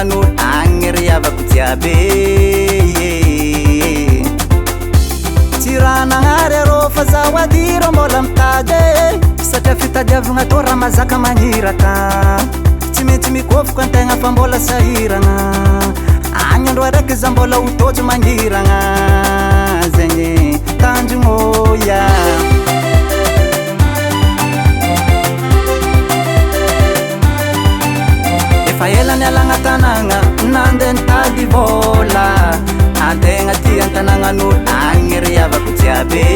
nagnano agnyriavako jiaby tsy raha nagnary arô fa zaho adirô mbola mitady satria fitadiavagna tô raha mazaka magniraka tsy maintsy mikôfoko antegna fa mbola sahiragna agny andro araiky za mbola hotôtry mangiragna zegny tanjognoya efa ela nialagna tanagna nandeha nitady vôla antegna ty antanagnan'olo agnyriavako jiaby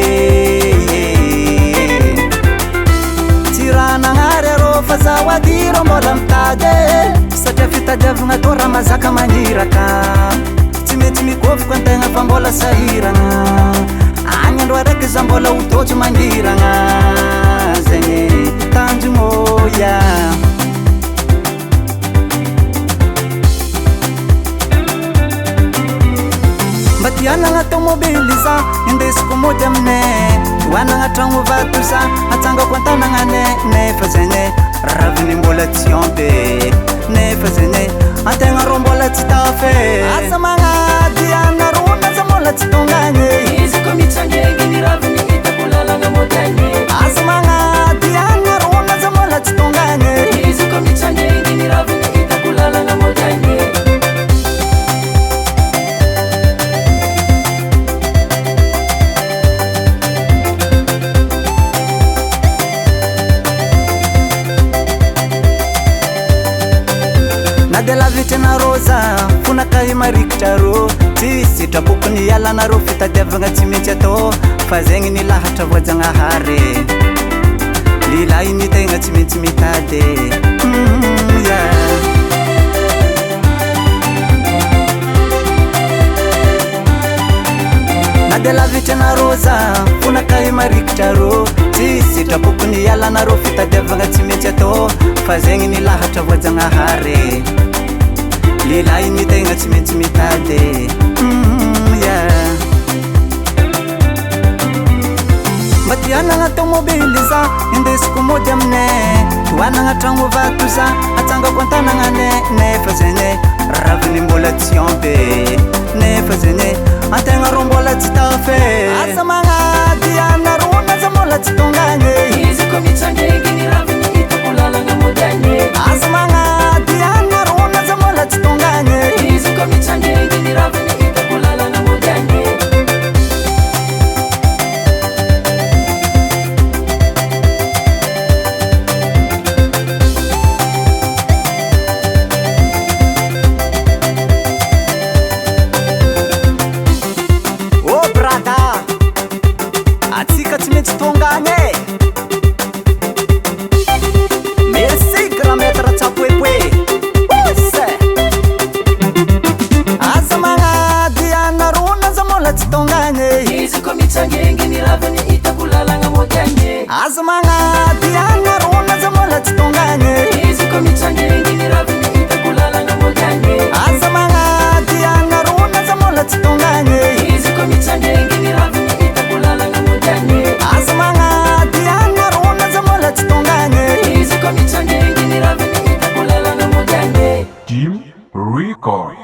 tsy raha nagnary arô fa zaho adirô mbola mitady satria fitadiavagna tô raha mazaka magniraka tsy maintsy mikôfoko antegna fa mbola sahiragna agny andro araiky za mbola hotôtry mangiragna zegny tanjognoya mba tianagna tomobily za indesiko mody aminay hoanagna tragno vato za atsangako antanagna nefa zegny raviny mbola tsy ampy nefa zegny antegna rô mbola tsy tafy aza magnady anarona za mbola tsy tongany izy ko mitsangengy ny raviny hitako lalagna moderne aza magnady anarona za mbola tsy tongany izy ko mitsangengy ny raviny hitako lalagna moderne de lavitra anarô za fonakahy marikitra rô tsy sitrapoko ny alanarô fitadiavagna tsy maintsy atô fa zegny ny lahatra voajagnahary lilahy ny tegna tsy maintsy mitady na de lavitra anarô za fonakahy marikitra rô tsy sitrapoko ny alanarô fitadiavagna tsy maintsy atô fa zegny ny lahatra voajagnahary lilahy ny tegna tsy maintsy mitady mba tianagna tomobily za indesiko mody aminay hoanagna tragno vato za atsangako antanagna nefa zegny raviny mbola tsy ampy nefa zegny antegna rô mbola tsy tafy aza magnady anarona za mbola tsy tongany izy ko mitsangengy ny raviny hitako lalagna moderne aza magnady anarona za mbola tsy tongany izy ko mitsangengy ny raviny hitako lalagna moderne atsika tsy maintsy tongany merci grand maître tsapoepoe aza magnady anarona za mbola tsy tongany izy ko mitsangengy ny raviny hitako lalagna moderne aza magnady anarona za mbola tsy tongany izy ko mitsangengy ny raviny hitako lalagna moderne aza magnady anarona za mbola tsy tongany izy ko mitsangengy ny raviny hitako lalagna moderne aza magnady anarona za mbola tsy tongany izy ko mitsangengy ny raviny hitako lalagna moderne Jim Record.